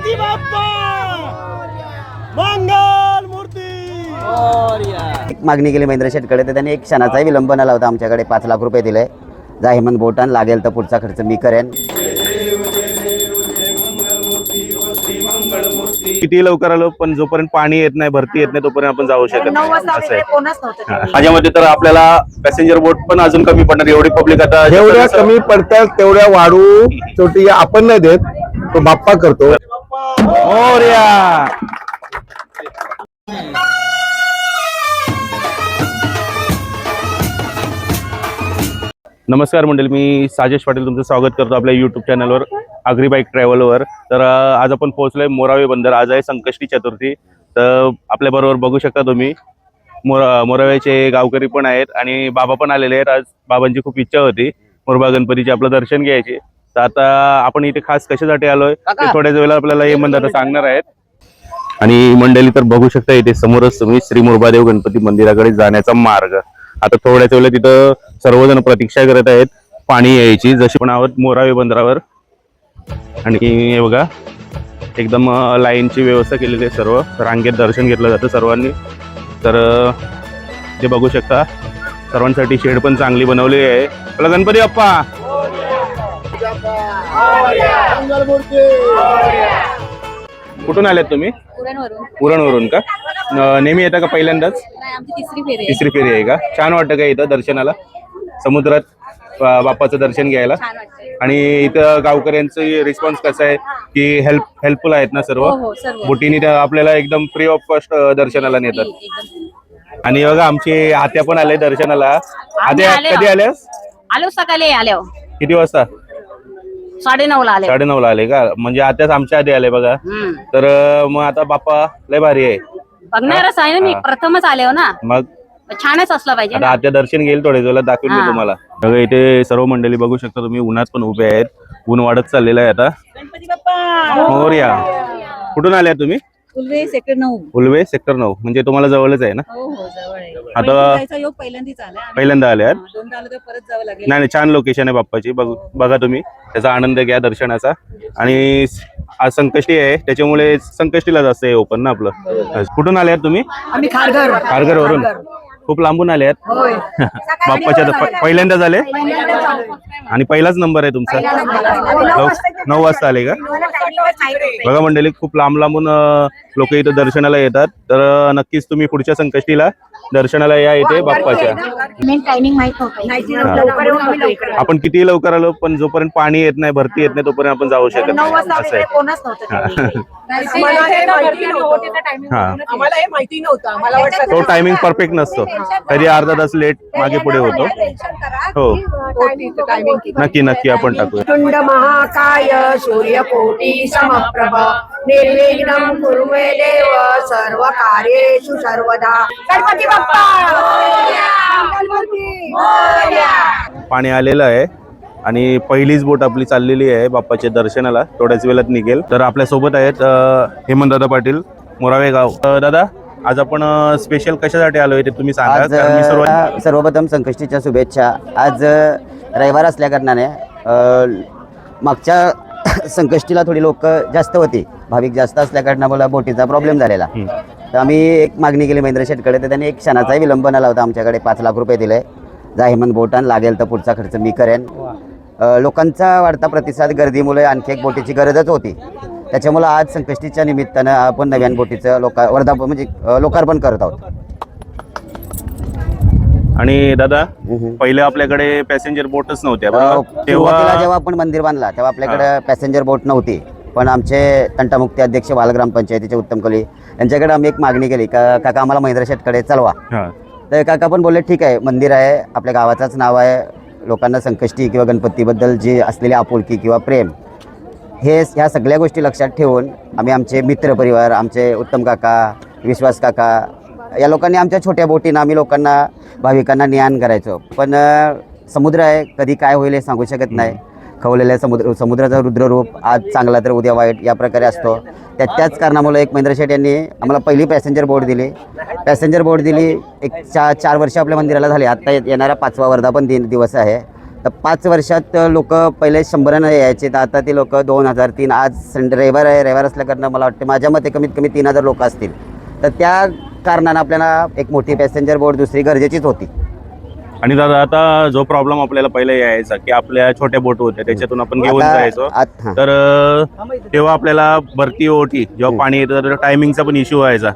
गणपती बाप्पा मंगल मूर्ती मागणी केली महेंद्र शेटकडे, तर त्यांनी एक क्षणाचाही विलंब न लावता आमच्याकडे 5 लाख रुपये दिले. जा हेमंत बोटान, लागेल तर पुढचा खर्च मी करेन. किती लवकर आलो पण जोपर्यंत पाणी येत नाही, भरती येत नाही, तोपर्यंत आपण जाऊ शकत नाही. माझ्यामध्ये तर आपल्याला पॅसेंजर बोट पण अजून कमी पडणार, एवढी पब्लिक आता जेवढ्या कमी पडतात तेवढ्या वाढू छोटी आपण नाही देत, तो बाप्पा करतो. मोरया. नमस्कार मंडळी, मी साजेश पाटील तुमचं स्वागत करतो आपल्या यूट्यूब चॅनलवर आगरी बाईक ट्रॅव्हलवर. तर आज आपण पोहोचलोय मोरावे बंदर. आज आहे संकष्टी चतुर्थी. तर आपल्याबरोबर बघू शकता तुम्ही मोरावेचे गावकरी पण आहेत आणि बाबा पण आलेले आहेत. आज बाबांची खूप इच्छा होती मोरबा गणपतीचे आपलं दर्शन घ्यायचे. तर आता आपण इथे खास कशासाठी आलोय ते थोड्याच वेळेला आपल्याला हे मंदिर सांगणार आहेत. आणि मंडळी तर बघू शकता इथे समोरच तुम्ही श्री मुरबादेव गणपती मंदिराकडे जाण्याचा मार्ग. आता थोड्याच वेळेला तिथं सर्वजण प्रतीक्षा करत आहेत पाणी यायची, जशी पण आहोत मोरावे बंदरावर. आणि हे बघा एकदम लाईनची व्यवस्था केलेली आहे, सर्व रांगेत दर्शन घेतलं जातं सर्वांनी. तर ते बघू शकता सर्वांसाठी शेड पण चांगली बनवली आहे. आपला गणपती बाप्पा कुठून आलेत तुम्ही? पुरणवरून का? नेहमी येता का पहिल्यांदाच? तिसरी फेरी आहे का? छान वाटतं का इथं दर्शनाला, समुद्रात बाप्पाचं दर्शन घ्यायला? आणि इथं गावकऱ्यांचं रिस्पॉन्स कसा आहे की हेल्पफुल आहेत ना सर्व? बोटीने आपल्याला एकदम फ्री ऑफ कॉस्ट दर्शनाला नेतात. आणि बघा आमची आत्या पण आले दर्शनाला. आत्या कधी आल्यास? आलो सकाळी आलो. किती वाजता? 9:30 आले. 9:30 आले का? म्हणजे आत्याच आमच्या आधी आले बघा. तर मग आता बाप्पा लय भारी आहे, बघणारच आहे ना. मी प्रथमच आले हो ना, मग छानच असलं पाहिजे. आता आत्या दर्शन घेईल थोड्या वेळेला, दाखवेल मी तुम्हाला. बघा इथे सर्व मंडळी बघू शकता तुम्ही, उन्हात पण उभे आहेत. ऊन वाढत चाललेलं आहे आता. मोरया. कुठून आल्या तुम्ही? उल्वे सेक्टर 9. उल्वे सेक्टर 9 म्हणजे तुम्हाला जवळच आहे ना? हो जवळ आहे. आता पहिल्यांदा आल्या? परत जावं लागेल. नाही, छान लोकेशन आहे बाप्पाची. बघा तुम्ही, त्याचा आनंद घ्या दर्शनाचा. आणि आज संकष्टी आहे त्याच्यामुळे संकष्टीला जास्त आहे ओपन ना आपलं. कुठून आल्यात तुम्ही? आम्ही खारघर वरून. खूप लांबून आले आहेत बाप्पाच्या. पहिल्यांदाच आले आणि पहिलाच नंबर आहे तुमचा? 9 वाजता आले का? बघा मंडळी, खूप लांबून लोक इथं दर्शनाला येतात. तर नक्कीच तुम्ही पुढच्या संकष्टीला दर्शनाला या इथे बाप्पाच्या. आपण किती लवकर आलो पण जोपर्यंत पाणी येत नाही, भरती येत नाही, तोपर्यंत आपण जाऊ शकत नाही. असं आहे. तो टायमिंग परफेक्ट नसतो, कधी अर्धा तास लेट मागे पुढे होतो. हो नक्की आपण टाकूया. तुंड महाकाय सूर्यकोटी समप्रभ निर्विघ्नं कुरु मे देव सर्व कार्येषु सर्वदा. गणपती बाप्पा पाणी आलेलं आहे आणि पहिलीच बोट आपली चाललेली आहे बाप्पाच्या दर्शनाला. थोड्याच वेळात निघेल. तर आपल्या सोबत आहेत हेमंत दादा पाटील, मोरावे गाव. दादा, आज आपण स्पेशल कशासाठी आलोय ते तुम्ही सांगा. सर्वप्रथम संकष्टीच्या शुभेच्छा. आज रविवार असल्या कारणाने मागच्या संकष्टीला थोडी लोक जास्त होती, भाविक जास्त असल्या कारणामुळे बोटीचा प्रॉब्लेम झालेला. तर आम्ही एक मागणी केली महेंद्र शेटकडे, तर त्यांनी एक क्षणाचाही विलंब न लावता आमच्याकडे 5 लाख रुपये दिले. जा हेमंत बोटान, लागेल तर पुढचा खर्च मी करेन. लोकांचा वाढता प्रतिसाद, गर्दीमुळे आणखी एक बोटीची गरजच होती. त्याच्यामुळे आज संकष्टीच्या निमित्तानं आपण नव्यान बोटीचं लोकार्पण करत आहोत. आणि दादा, पहिले आपल्याकडे पॅसेंजर बोटच नव्हत्या जेव्हा आपण मंदिर बांधला तेव्हा आपल्याकडे पॅसेंजर बोट नव्हती. पण आमचे तंटामुक्ती अध्यक्ष बालग्राम पंचायतीचे उत्तम कोली यांच्याकडे आम्ही एक मागणी केली का काका आम्हाला महेंद्र शेटकडे चालवा. तर काका पण बोलले ठीक आहे, मंदिर आहे, आपल्या गावाचाच नाव आहे, लोकांना संकष्टी किंवा गणपतीबद्दल जी असलेली आपुलकी किंवा प्रेम, ह्या सगळ्या गोष्टी लक्षात ठेवून आम्ही आमचे मित्रपरिवार, आमचे उत्तम काका, विश्वास काका, या लोकांनी आमच्या छोट्या बोटीनं आम्ही लोकांना, भाविकांना ज्ञान करायचो. पण समुद्र आहे, कधी काय होईल हे सांगू शकत नाही. खवलेल्या समुद्राचा रुद्ररूप आज चांगला तर उद्या वाईट या प्रकारे असतो. त्याच कारणामुळे एक महेंद्र शेट यांनी आम्हाला पहिली पॅसेंजर बोट दिली. एक 4 वर्ष आपल्या मंदिराला झाले. आत्ता येणारा 5वा वर्धापन दिवस आहे. तर 5 वर्षात लोक पहिले 100 यायचे, तर आता ते लोक 2000 3 आज रविवार आहे, रविवार असल्याकडनं मला वाटतं माझ्या मते कमीत कमी 3000 लोक असतील. तर त्या कारणानं आपल्याला एक मोठी पॅसेंजर बोट दुसरी गरजेचीच होती. आणि दादा आता जो प्रॉब्लेम आपल्याला पहिले यायचा की आपल्या छोट्या बोट होत्या त्याच्यातून आपण घेऊन आता- जायचो, हां. तर तेव्हा आपल्याला भरती ओटी जेव्हा पाणी येतं तर टायमिंगचा पण इश्यू व्हायचा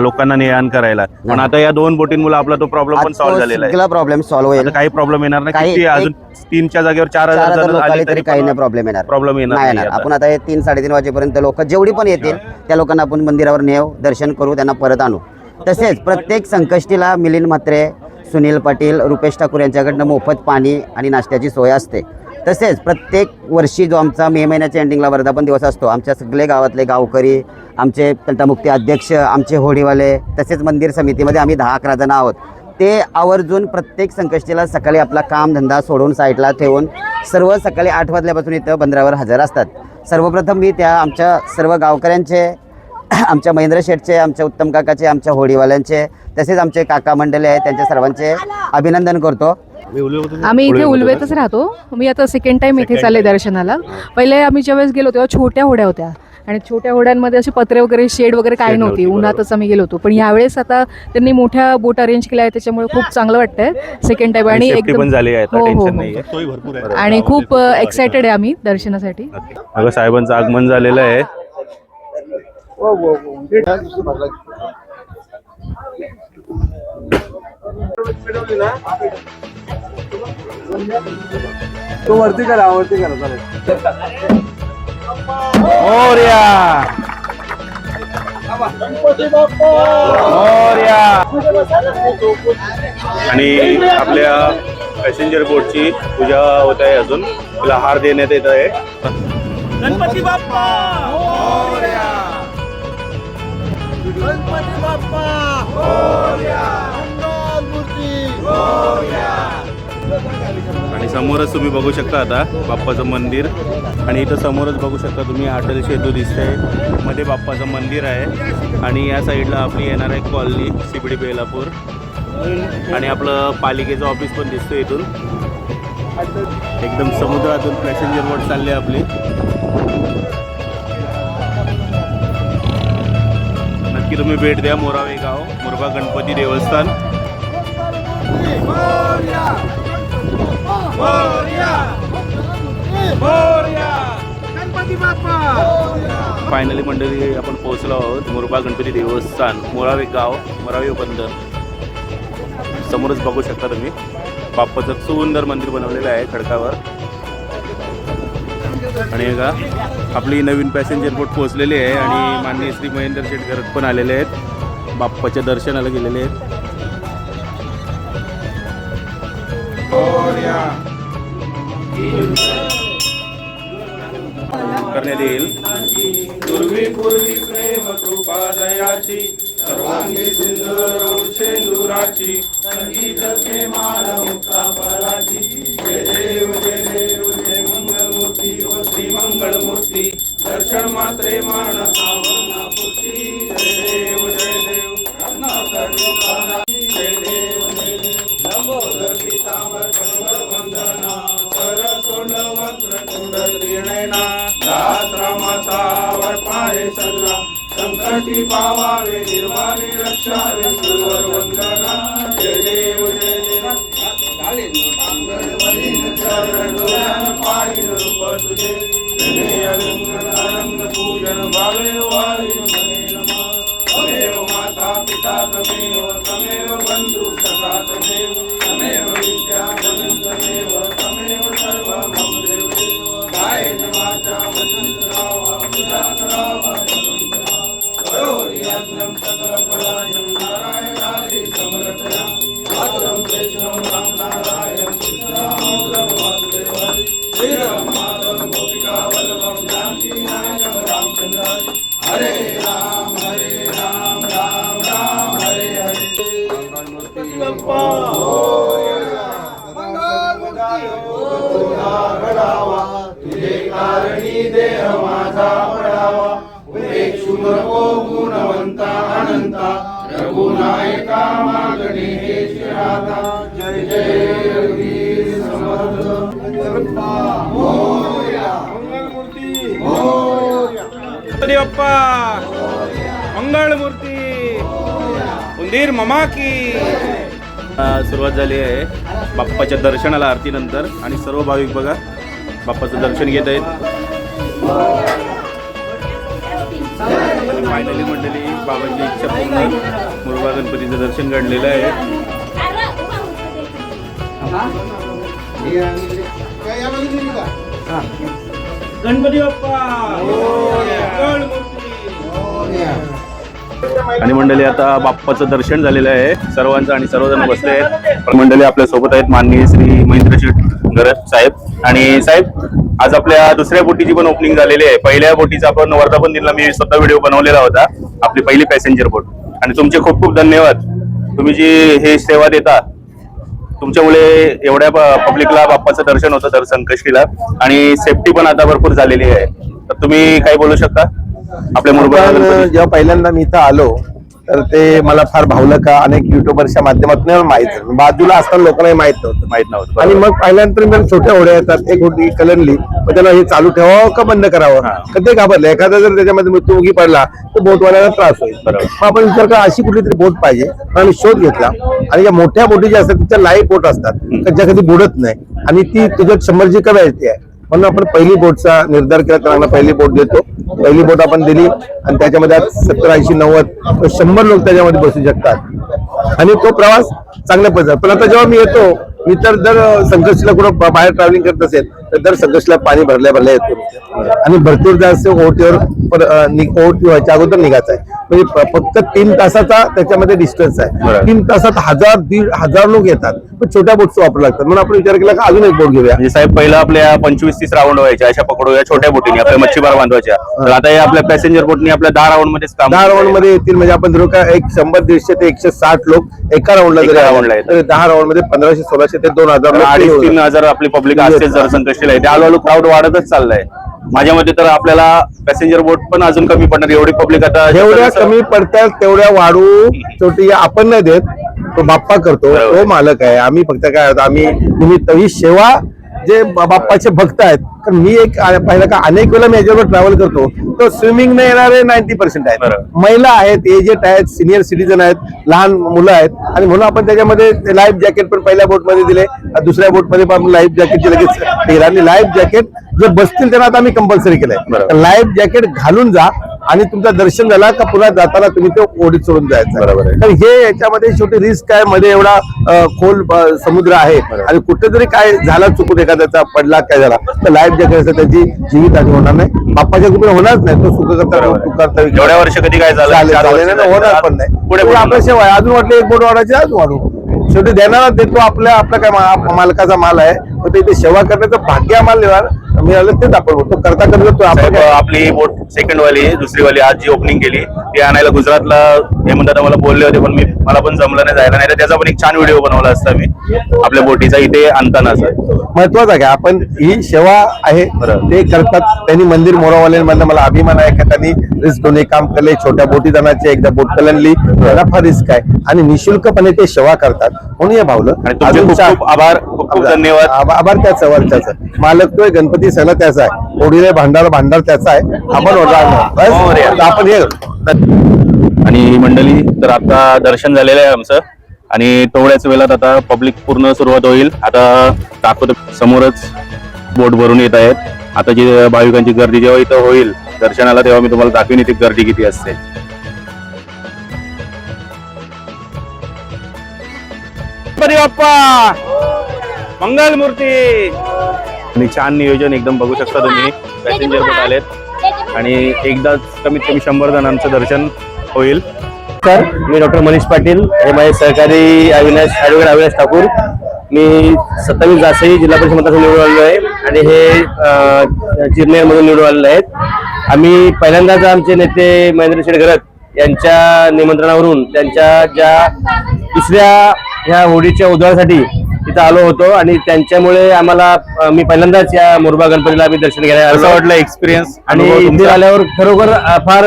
लोकांना ने-आण करायला. पण आता या 2 बोटींमुळे आपला तो प्रॉब्लेम पण सॉल्व्ह झालेला आहे. सगळा प्रॉब्लेम सॉल्व्ह होईल. आता काही प्रॉब्लेम येणार नाही. काही- किती अजून 3च्या जागेवर 4000 4,000 जण लोक आले आले तरी काही नाही प्रॉब्लेम येणार. प्रॉब्लेम येणार नाही नाही येणार. आता. आपण आता हे 3-3:30 वाजेपर्यंत लोक जेवढी पण येतील त्या लोकांना आपण मंदिरावर नेऊ, दर्शन करू, त्यांना परत आणू. तसेच प्रत्येक संकष्टीला मिलिंद म्हात्रे, सुनील पाटील, रुपेश ठाकूर यांच्याकडनं मोफत पाणी आणि नाश्त्याची सोय असते. तसेच प्रत्येक वर्षी जो आमचा मे महिन्याच्या एंडिंगला वर्धापन दिवस असतो, आमच्या सगळे गावातले गावकरी, आमचे तंटामुक्ती अध्यक्ष, आमचे होडीवाले, तसेच मंदिर समितीमध्ये आम्ही 10-11 जण आहोत. ते आवर्जून प्रत्येक संकष्टीला सकाळी आपला कामधंदा सोडून साईडला ठेवून सर्व सकाळी 8 वाजल्यापासून इथं बंदरावर हजर असतात. सर्वप्रथम मी त्या आमच्या सर्व गावकऱ्यांचे, आमच्या महेंद्र शेठचे, आमच्या उत्तम काकाचे, आमच्या होडीवाल्यांचे, तसेच आमचे काका मंडळी आहेत त्यांच्या सर्वांचे अभिनंदन करतो. आम्ही इथे उलवेतच राहतो. मी आता सेकंड टाइम इथे चालले दर्शनाला. पहिले आम्ही ज्यावेळेस गेलो तेव्हा छोट्या होड्या होत्या आणि छोट्या होड्यांमध्ये असे पत्रे वगैरे शेड वगैरे काही नव्हती, उन्हातच आम्ही गेलो होतो. पण यावेळेस आता त्यांनी मोठ्या बोट अरेंज केल्या आहेत त्याच्यामुळे खूप चांगलं वाटतंय सेकंड टाइम. आणि सेफ्टी पण झाली आहे, आता हो, हो, टेन्शन हो. नाहीये. आणि खूप एक्सायटेड आहे आम्ही दर्शनासाठी. अगं साहेबांचं आगमन झालेलं आहे. तो वरती करा चालेल. मोरया मोरया. आणि आपल्या पॅसेंजर बोटची पूजा होत आहे, अजून तिला हार देण्यात येत आहे. गणपती बाप्पा मोरया. गणपती बाप्पा मोरया. आणि समोरच तुम्ही बघू शकता आता बाप्पाचं मंदिर. आणि इथं समोरच बघू शकता तुम्ही अटल सेतू दिसतंय, मध्ये बाप्पाचं मंदिर आहे. आणि या साईडला आपली येणार आहे कॉलनी CPD बेलापूर. आणि आपलं पालिकेचं ऑफिस पण दिसतं इथून. एकदम समुद्रातून पॅसेंजर बोट चालली आपली. नक्की तुम्ही भेट द्या मोरावे गाव, मुरबा गणपती देवस्थान. फायनली मंडळी आपण पोहोचलो आहोत मुरबा गणपती देवस्थान, मोरावे गाव, मोरावे बंदर. समोरच बघू शकता तुम्ही बाप्पाचं सुंदर मंदिर बनवलेलं आहे खडकावर. आणि का आपली नवीन पॅसेंजर बोट पोहोचलेली आहे आणि माननीय श्री महेंद्र शेठ घरत पण आलेले आहेत, बाप्पाच्या दर्शनाला गेलेले आहेत. करण्यात येईल. पूर्वी पूर्वी प्रेम कृपा दयाची, सर्वांगी सुंदर शेंदुराची, संगीतके माल मुक्ता फळाची. जय देव जय देव जय मंगलमूर्ती व श्री मंगलमूर्ती, दर्शन मात्रे मानसा वर्णापूर्ती. जय देव जय देव रत्नाकरी, जय देव जय देव लंबोदर पीतांबर कनवर वंदना, सरसोंड वक्र चूड त्रिनयना, रामाचा वर्पाहे सल्ला, संकटी पावावे निर्वाणी रक्षावे सुरवर वंदना. जय देव जय देव चरण पाहिन रूप तुझे, अरंग पूजन भावे वाळीन मने नमः. तमेव माता पिता तमेव, तमेव बंधु सखा तमेव, तमेव विद्या तमेव, तमेव सर्व मम देव. कायेन वाचा मनसा रावा, पूजा करावा करुण देवा. करोति यज्ञं सकल फलायं, नारायणादि समर्पया. मातरं वैष्णवं राम नारायण, कृष्णं वासुदेवं, श्रीराम माधवं गोपिका वल्लभं, जानकी नायकं रामचंद्र. हरे राम राम राम हरे हरे. गणपती बाप्पा घडावा, तुझे कारणी देह माझा पडावा. उपेक्षु नको गुणवंता अनंता, रघुनायका मागणे हे शिराता. जय जय रघुवीर समर्थ गणपती बाप्पा मंगळमूर्ती उंदीर मामा की सुरुवात झाली आहे बाप्पाच्या दर्शनाला आरतीनंतर आणि सर्व भाविक बघा बाप्पाचं दर्शन घेत आहेत. आणि फायनली मंडळी बाबांची इच्छा पूर्ण मुरबा गणपतीचं दर्शन घडलेलं आहे. गणपती बाप्पा आणि मंडळी आता बाप्पाचं दर्शन झालेलं आहे सर्वांचं आणि सर्वजण बसले आहेत. मंडळी आपल्या सोबत आहेत माननीय श्री महेंद्र शेठ गरज साहेब. आणि साहेब आज आपल्या दुसऱ्या बोटीची पण ओपनिंग झालेली आहे. पहिल्या बोटीचा आपण वर्धापन दिनला मी स्वतः व्हिडिओ बनवलेला होता, आपली पहिली पॅसेंजर बोट. आणि तुमचे खूप खूप धन्यवाद, तुम्ही जी हे सेवा देता तुमच्यामुळे एवढ्या पब्लिकला बाप्पाचं दर्शन होतं दर संकष्टीला आणि सेफ्टी पण आता भरपूर झालेली आहे. तर तुम्ही काय बोलू शकता आपल्या मुरबा गणपती? जेव्हा पहिल्यांदा मी इथं आलो तर ते मला फार भावलं का अनेक युट्यूबरच्या माध्यमातून माहित झालं. बाजूला असताना लोकांना माहित नव्हतं. आणि मग पहिल्यानंतर मी छोट्या होड्या येतात, एक होडी कलनली मग त्याला हे चालू ठेवावं का बंद करावं तर ते घाबरलं. एखादा जर त्याच्यामध्ये मृत्युमुखी पडला तर बोटवाल्याला त्रास होईल. मग आपण विचार करा अशी कुठली तरी बोट पाहिजे. आणि शोध घेतला आणि या मोठ्या बोटी ज्या असतात त्या लाईव्ह बोट असतात ज्या कधी बुडत नाही आणि ती तुझ्यात 100ची कव्याची आहे. म्हणून आपण पहिली बोटचा निर्धार केला, त्यांना पहिली बोट देतो. पहिली बोट आपण दिली आणि त्याच्यामध्ये आज 70, 80, 90, 100 लोक त्याच्यामध्ये बसू शकतात आणि तो प्रवास चांगल्या पद्धतीने. पण आता जेव्हा मी येतो, मी तर दर संघर्षला कुठं बाहेर ट्रॅव्हलिंग करत असेल तर दर संघर्षला पाणी भरल्या येतो आणि भरपूर जास्त ओहोटीवर ओहोटी व्हायच्या अगोदर निघायचं आहे. म्हणजे फक्त 3 तासाचा त्याच्यामध्ये डिस्टन्स आहे. 3 तासात 1000, 1500 लोक येतात. पण छोट्या बोट्स वापरू लागतात. म्हणून आपण विचार केला का अजून एक बोट घेऊया. म्हणजे साहेब पहिला आपल्या 25-30 राऊंड व्हायच्या अशा पकडूया छोट्या बोटीने आपल्या मच्छीमार बांधवायच्या. तर आता या आपल्या पॅसेंजर बोटनी आपल्या 10 राऊंड मध्ये 10 राऊंड मध्ये येतील. म्हणजे आपण जर का एक 100, 150 ते 160 लोक एका राऊंडला जरी राऊंडला तर 10 राऊंड मध्ये 1500, 1600 ते 2000, 2,500-3,000 आपली पब्लिक असतेच जर संकष्टीला आहे. ते हळूहळू क्राऊड वाढतच चाललंय. माझ्या मते तर आपल्याला पॅसेंजर बोट पण अजून कमी पडणार एवढी पब्लिक आता जेवढ्या कमी पडतात तेवढ्या वाढू शेवटी आपण नाही देत, तो बाप्पा करतो, तो मालक आहे. आम्ही फक्त काय होतं आम्ही निमित्त ही सेवा जे बाप्पाचे भक्त आहेत. कारण मी एक पाहिलं का अनेक वेळा मी याच्यावर ट्रॅव्हल करतो तो स्विमिंग न येणारे 90% आहेत. महिला आहेत, एजेड आहेत, सिनियर सिटीजन आहेत, लहान मुलं आहेत. आणि म्हणून आपण त्याच्यामध्ये लाईफ जॅकेट पण पहिल्या बोटमध्ये दिले, दुसऱ्या बोटमध्ये पण लाईफ जॅकेटचे लगेच दिले. आणि लाईफ जॅकेट जे बसतील त्यांना आता आम्ही कंपल्सरी केलंय. लाईफ जॅकेट घालून जा आणि तुमचं दर्शन झाला का पुन्हा जाताना तुम्ही ते ओढीत सोडून जायचं. बरोबर आहे. तर हे याच्यामध्ये शेवटी रिस्क आहे, मध्ये एवढा खोल समुद्र आहे आणि कुठे जरी काय झाला चुकून एखाद्याचा पडला काय झाला तर लाईफ जॅकेट असतं त्याची जीवित हानी होणार नाही. बाप्पाच्या कृपेने होणारच नाही. तो सुख करता एवढ्या वर्ष कधी काय झालं होणार पण नाही. पुढे आपल्या सेवा आहे. अजून वाटलं एक बोट वाढायची अजून वाढू. शेवटी देणारा देतो, आपल्या काय मालकाचा माल आहे. तर इथे सेवा करण्याचं भाग्य आम्हाला मिळालं तेच आपण तो करता करतो. आपण आपली बोट सेकंड वाली दुसरी वाली आज जी ओपनिंग केली ती आणायला गुजरातला हे म्हणतात मला बोलले होते, पण मला पण जमलं नाही जायला. नाही तर त्याचा पण एक छान व्हिडिओ बनवला असता मी आपल्या बोटीचा इथे आणतानाचा. महत्वाचं आहे आपण ही सेवा आहे ते करतात. त्यांनी मंदिर मोरावाल्यांमधला मला अभिमान आहे का त्यांनी रिस्क घेऊन काम केले. छोट्या बोटी जाण्याचे एकदा बोट कलनली त्याला फार रिस्क आहे आणि निशुल्कपणे ते सेवा करतात. म्हणून हे भावलं अजून खूप आभार, खूप धन्यवाद. आभार त्याचा वरच्याचा मालक तो गणपती सगळं त्याचा आहे. ओढीले भांडार त्याचा आहे. आपण आपण हे आणि मंडळी तर आता दर्शन झालेलं आहे आमचं आणि तेवढ्याच वेळात आता पब्लिक पूर्ण सुरुवात होईल. आता दाखवतो समोरच बोट भरून येत आहेत. आता जी भाविकांची गर्दी जेव्हा इथं होईल दर्शनाला तेव्हा मी तुम्हाला दाखवीन इथे गर्दी किती असते. गणपती बाप्पा मंगलमूर्ती आणि छान नियोजन एकदम बघू शकता तुम्ही. पॅसेंजर बोट आलेत आणि एकदाच कमीत कमी 100 जणांचं दर्शन होईल. सर मी डॉक्टर मनीष पाटील, हे माझे सहकारी ॲडव्होकेट अविनाश ठाकूर. मी 27 जासई जिल्हा परिषद मतदारसंघ निवडून आलेलो आहे आणि हे चिरनेरमधून निवडून आलेले आहेत. आम्ही पहिल्यांदाच आमचे नेते महेंद्र शेठ गरज यांच्या निमंत्रणावरून त्यांच्या ज्या दुसऱ्या ह्या होडीच्या उद्धारासाठी तिथं आलो होतो आणि त्यांच्यामुळे आम्हाला मी पहिल्यांदाच या मुरबा गणपतीला आम्ही दर्शन घ्यायला असं वाटलं एक्सपिरियन्स. आणि इथे आल्यावर खरोखर फार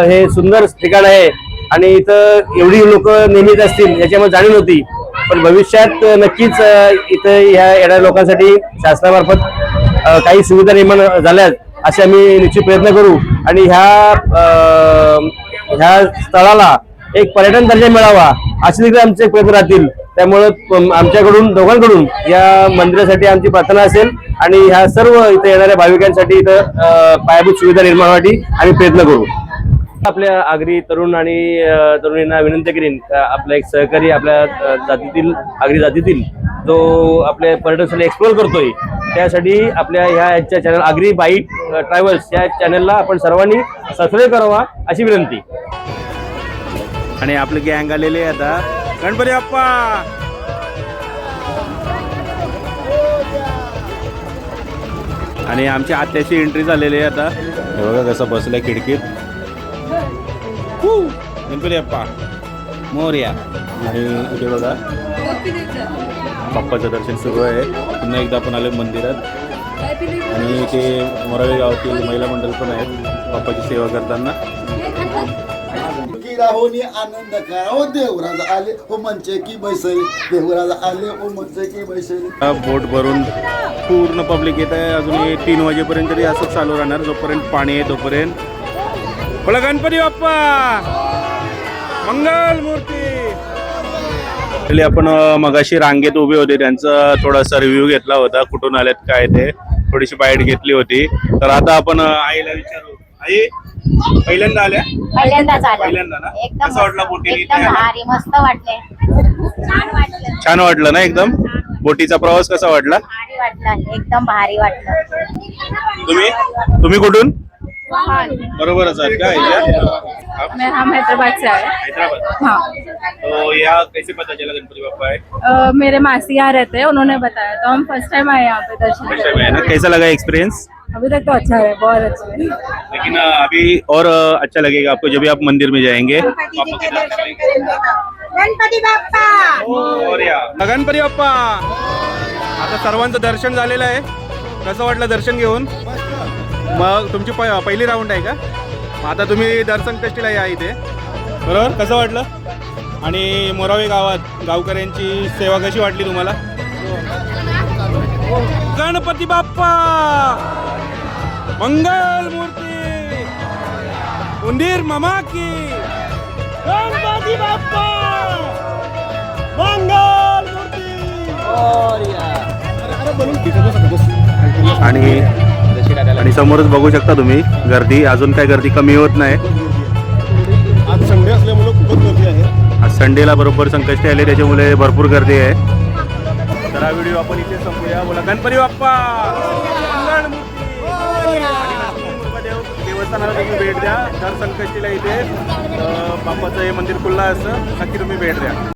हे सुंदर ठिकाण आहे आणि इथं एवढी लोक नेहमीच असतील याच्यामध्ये जाणीव नव्हती. पण भविष्यात नक्कीच इथं ह्या येणाऱ्या लोकांसाठी शासनामार्फत काही सुविधा निर्माण झाल्यात असे आम्ही निश्चित प्रयत्न करू आणि ह्या स्थळाला एक पर्यटन दर्जा मिळावा असे देखील आमचे प्रयत्न राहतील. त्यामुळं आमच्याकडून दोघांकडून या मंदिरासाठी आमची प्रार्थना असेल आणि ह्या सर्व इथे येणाऱ्या भाविकांसाठी इथं पायाभूत सुविधा निर्माण व्हावी आम्ही प्रयत्न करू. आपल्या आगरी तरुण आणि तरुणींना विनंती करीन आपला एक सहकारी आपल्या जातीतील आगरी जातीतील जो आपल्या पर्यटनस्थळी एक्सप्लोर करतोय त्यासाठी आपल्या ह्याच्या चॅनल आगरी बाईक ट्रॅव्हल्स या चॅनलला आपण सर्वांनी सबस्क्राईब करावा अशी विनंती. आणि आपले गँग आलेले आहे आता. गणपती बाप्पा. आणि आमची आत्याची एंट्री झालेली आहे आता. हे बघा कसं बसलंय खिडकीत. गणपती बाप्पा मोरया. आणि इथे बघा बाप्पाचं दर्शन सुरू आहे. पुन्हा एकदा आपण आलो मंदिरात आणि इथे मोरावे गावातील महिला मंडळ पण आहेत बाप्पाची सेवा करताना. राहोनी आनंद करा हो देवराज आले हो मंचे की बैसली देवराज आले हो मंचे की बैसली. बोट भरून पूर्ण पब्लिक येत आहे. अजून 3 वाजेपर्यंत तरी असंच चालू राहणार जोपर्यंत पाणी आहे तोपर्यंत. बोला गणपती बाप्पा मंगल मूर्ती. आपण मगाशी रांगेत उभे होते त्यांचा थोडासा रिव्ह्यू घेतला होता कुठून आलेत काय ते थोडीशी बाईट घेतली होती. तर आता आपण आईला विचारू. आई पहिल्यांदा आल्या? पहिल्यांदाच पहिल्यांदा ना. एकदम कसं वाटलं बोटीने इथे एकदम आल्या? भारी मस्त वाटले. छान वाटलं. छान वाटलं ना एकदम. बोटीचा प्रवास कसा वाटला? भारी वाटलं एकदम भारी वाटलं. तुम्ही कुठून? बरोबरच आहेत का? हम हैदराबाद से आए. हैदराबाद. हाँ. तो यहाँ कैसे पता चला गणपति बाप्पा है? मेरे मासी यहाँ रहते हैं, उन्होंने बताया तो हम फर्स्ट टाइम आए यहाँ पे दर्शन फर्स्ट टाइम है ना. कैसा लगा एक्सपीरियंस? अभी तक तो अच्छा है, बहुत अच्छा है. लेकिन अभी और अच्छा लगेगा आपको जब भी आप मंदिर में जाएंगे. गणपती बाप्पा. गणपती बाप्पा. आता सर्वांचं दर्शन झालेलं आहे. कसं वाटलं दर्शन घेऊन? मग तुमची पहिली राऊंड आहे का? आता तुम्ही दर्शन टेस्टीला या इथे बरोबर. कसं वाटलं? आणि मोरावे गावात गावकऱ्यांची सेवा कशी वाटली तुम्हाला? गणपती बाप्पा मंगल मूर्ती उंदीर मामा की. गणपती बाप्पा मंगल मूर्ती. आणि समोरच बघू शकता तुम्ही गर्दी. अजून काय गर्दी कमी होत नाही. आज संडे असल्यामुळे खूपच गर्दी आहे. आज संडेला बरोबर संकष्टी आले त्याच्यामुळे भरपूर गर्दी आहे. तर हा व्हिडिओ आपण इथे संपूया. बोला गणपती बाप्पा मंगल मूर्ती. देवस्थानाला तुम्ही भेट द्या. दर संकष्टीला इथे बाप्पाचं हे मंदिर खुल्लं असं नक्की तुम्ही भेट द्या.